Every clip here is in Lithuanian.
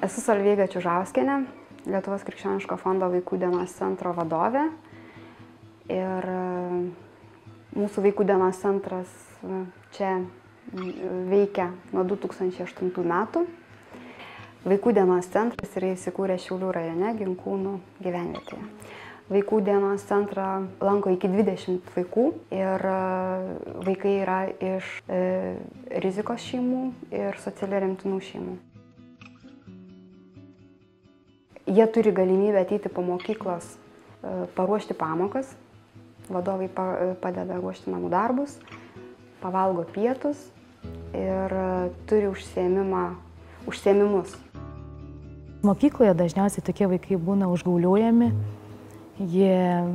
Esu Solveiga Čiužauskienė, Lietuvos krikščioniško fondo vaikų dienos centro vadovė. Ir mūsų vaikų dienos centras čia veikia nuo 2008 metų. Vaikų dienos centras yra įsikūręs Šiaulių rajone, Ginkūnų gyvenvietėje. Vaikų dienos centrą lanko iki 20 vaikų ir vaikai yra iš rizikos šeimų ir socialiai remtinų šeimų. Jie turi galimybę ateiti po mokyklos, paruošti pamokas, vadovai padeda ruošti namų darbus, pavalgo pietus ir turi užsiėmimus. Mokykloje dažniausiai tokie vaikai būna užgauliojami, jie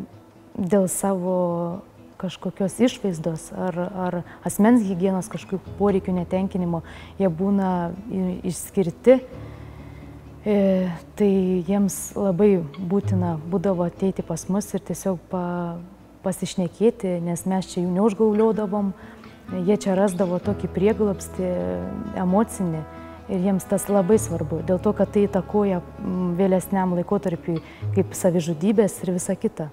dėl savo kažkokios išvaizdos ar asmens higienos kažkokių poreikių netenkinimo, jie būna išskirti. Tai jiems labai būtina būdavo ateiti pas mus ir tiesiog pasišnekėti, nes mes čia jų neužgauliodavom, jie čia rasdavo tokį prieglobstį emocinį ir jiems tas labai svarbu, dėl to, kad tai įtakoja vėlesniam laikotarpiui kaip savižudybės ir visa kita.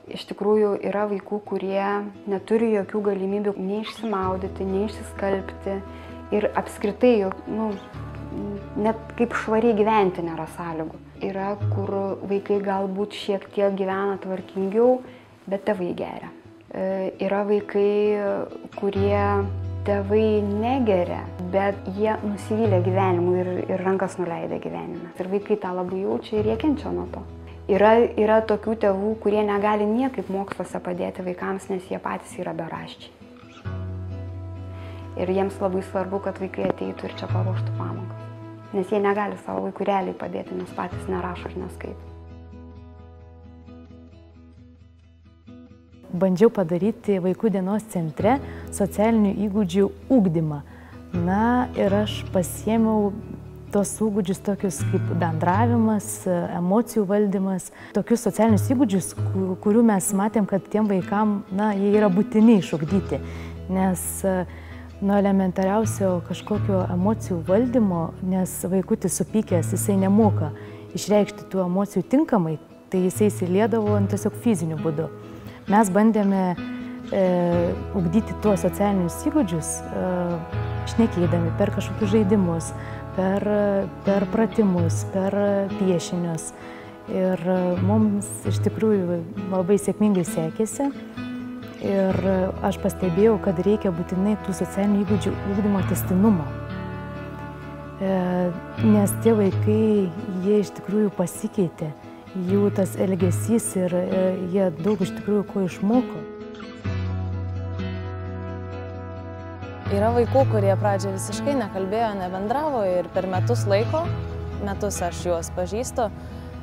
Iš tikrųjų yra vaikų, kurie neturi jokių galimybių nei išsimaudyti, nei išsiskalbti ir apskritai net kaip švariai gyventi nėra sąlygų. Yra, kur vaikai galbūt šiek tiek gyvena tvarkingiau, bet tėvai geria. Yra vaikai, kurie tėvai negeria, bet jie nusivylė gyvenimu ir rankas nuleidę gyvenime. Ir vaikai tą labai jaučia ir jie kenčia nuo to. Yra tokių tėvų, kurie negali niekaip moksluose padėti vaikams, nes jie patys yra beraščiai. Ir jiems labai svarbu, kad vaikai ateitų ir čia paruoštų pamokas. Nes jie negali savo vaikų realiai padėti, nes patys nerašo ir neskaito. Bandžiau padaryti vaikų dienos centre socialinių įgūdžių ugdymą. Ir aš pasiėmiau tos įgūdžius tokius kaip bendravimas, emocijų valdymas, tokius socialinius įgūdžius, kurių mes matėm, kad tiem vaikam, jie yra būtini išugdyti. Nes nuo elementariausio kažkokio emocijų valdymo, nes vaikutis supykęs, jisai nemoka išreikšti tų emocijų tinkamai, tai jisai įsiliedavo tiesiog fiziniu būdu. Mes bandėme ugdyti tuos socialinius įgūdžius, šnekėdami per kažkokius žaidimus, per pratimus, per piešinius. Ir mums iš tikrųjų labai sėkmingai sekėsi. Ir aš pastebėjau, kad reikia būtinai tų socialinių įgūdžių ugdymo tęstinumo. Nes tie vaikai, jie iš tikrųjų pasikeitė, jų tas elgesys ir jie daug iš tikrųjų ko išmoko. Yra vaikų, kurie pradžioje visiškai nekalbėjo, nebendravo ir per metus aš juos pažįstu.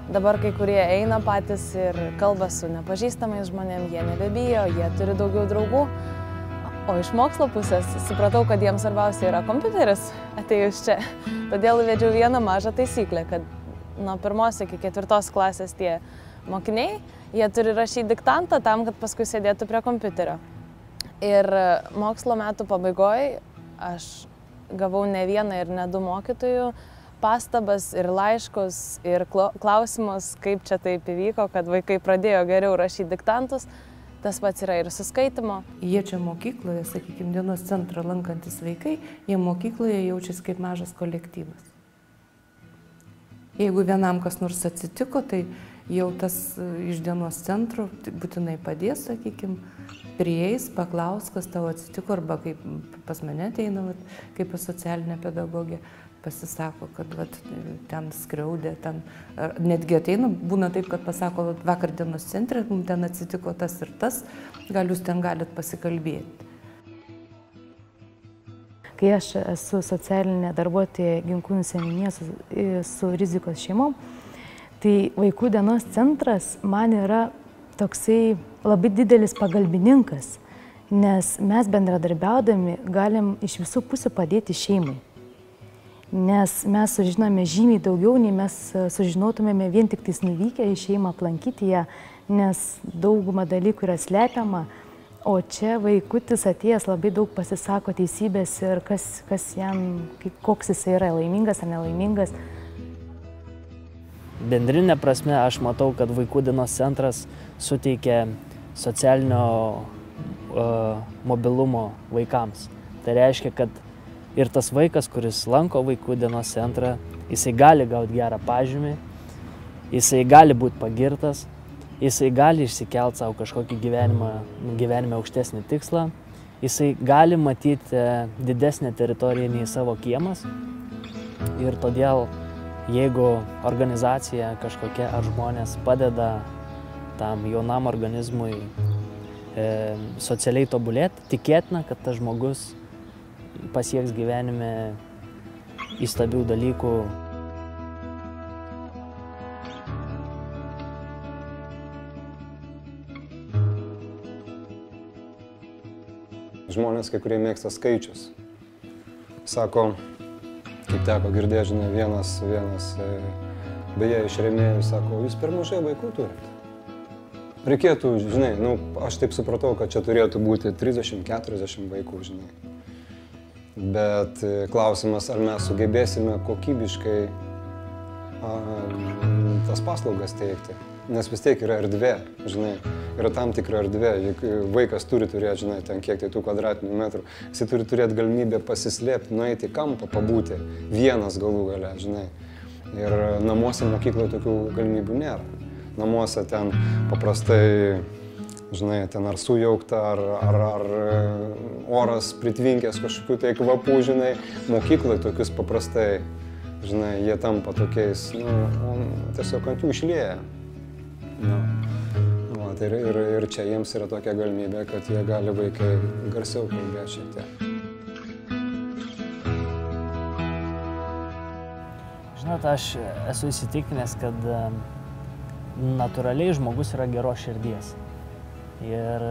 Dabar kai kurie eina patys ir kalba su nepažįstamais žmonėmis, jie nebebijo, jie turi daugiau draugų. O iš mokslo pusės supratau, kad jiems svarbiausia yra kompiuteris atėjus čia. Todėl įvedžiau vieną mažą taisyklę, kad nuo 1 iki 4 klasės tie mokiniai, jie turi rašyti diktantą tam, kad paskui sėdėtų prie kompiuterio. Ir mokslo metų pabaigoje aš gavau ne vieną ir ne 2 mokytojų pastabas ir laiškus ir klausimus, kaip čia taip įvyko, kad vaikai pradėjo geriau rašyti diktantus. Tas pats yra ir su skaitimo. Jie čia mokykloje, sakykime, dienos centrą lankantis vaikai, jie mokykloje jaučiasi kaip mažas kolektyvas. Jeigu vienam kas nors atsitiko, tai jau tas iš dienos centro būtinai padės, sakykime, prieis, paklaus, kas tavo atsitiko, arba kaip pas mane ateina, kaip pas socialinę pedagogę. Pasisako, kad ten skriaudė, netgi ateina, būna taip, kad pasako, vakar dienos centre, ten atsitiko tas ir tas, gal jūs ten galit pasikalbėti. Kai aš esu socialinė darbuotoja Ginkūnų seniūnijoje su rizikos šeimom, tai vaikų dienos centras man yra toksai labai didelis pagalbininkas, nes mes bendradarbiaudami galim iš visų pusių padėti šeimai. Nes mes sužinome žymiai daugiau, nei mes sužinotumėme vien tik tais nuvykę į šeimą, aplankyti ją, nes dauguma dalykų yra slepiama, o čia vaikutis atėjęs labai daug pasisako teisybės ir kas jam, koks jis yra, laimingas ar nelaimingas. Bendrinė prasme aš matau, kad vaikų dienos centras suteikia socialinio mobilumo vaikams. Tai reiškia, kad ir tas vaikas, kuris lanko vaikų dienos centrą, jisai gali gauti gerą pažymį, jisai gali būti pagirtas, jisai gali išsikelti savo kažkokį gyvenime aukštesnį tikslą, jisai gali matyti didesnę teritoriją nei savo kiemas. Ir todėl, jeigu organizacija kažkokia ar žmonės padeda tam jaunam organizmui socialiai tobulėti, tikėtina, kad tas žmogus pasieks gyvenime įstabių dalykų. Žmonės, kai kurie mėgsta skaičius. Sako, kaip teko girdėti, žinai, vienas beje iš rėmėjų sako, jūs per mažai vaikų turite. Reikėtų, žinai, aš taip supratau, kad čia turėtų būti 30-40 vaikų, žinai. Bet klausimas, ar mes sugebėsime kokybiškai tas paslaugas teikti. Nes vis tiek yra erdvė, žinai, yra tam tikra erdvė. Vaikas turi turėti, žinai, ten kiek tai tų kvadratinių metrų. Jis turi turėti galimybę pasislėpti, nueiti į kampą, pabūti. Vienas galų gale, žinai. Ir namuose mokykloje tokių galimybių nėra. Namuose ten paprastai, žinai, ten ar sujaukta, ar oras pritvinkęs kažkokių tai kvapų, žinai. Mokykloje tokius paprastai, žinai, jie tampa tokiais, tiesiog ant jų išlieja. Ir čia jiems yra tokia galimybė, kad jie gali vaikai garsiau kalbėti šiek tiek. Žinot, aš esu įsitikinęs, kad natūraliai žmogus yra geros širdies. Ir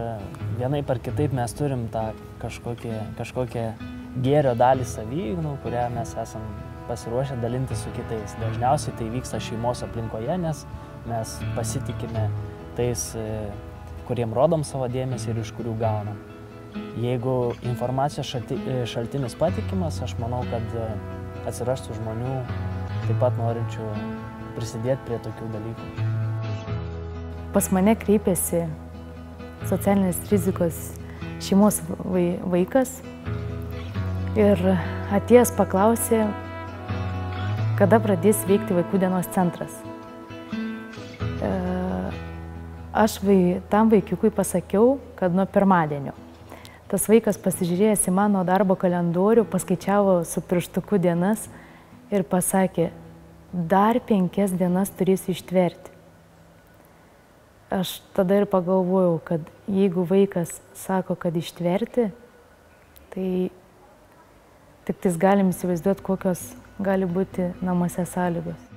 vienaip ar kitaip mes turim tą kažkokią gėrio dalį savy, kurią mes esam pasiruošę dalinti su kitais. Dažniausiai tai vyksta šeimos aplinkoje, nes mes pasitikime tais, kuriem rodom savo dėmesį ir iš kurių gaunam. Jeigu informacijos šaltinis patikimas, aš manau, kad atsirastų žmonių taip pat norinčių prisidėti prie tokių dalykų. Pas mane kreipėsi socialinės rizikos šeimos vaikas ir atėjęs paklausė, kada pradės veikti vaikų dienos centras. Aš tam vaikiukui pasakiau, kad nuo pirmadienio. Tas vaikas pasižiūrėjęs į mano darbo kalendorių, paskaičiavo su pirštuku dienas ir pasakė, dar 5 dienas turėsiu ištverti. Aš tada ir pagalvojau, kad jeigu vaikas sako, kad ištverti, tai tik tais galim įsivaizduoti, kokios gali būti namuose sąlygos.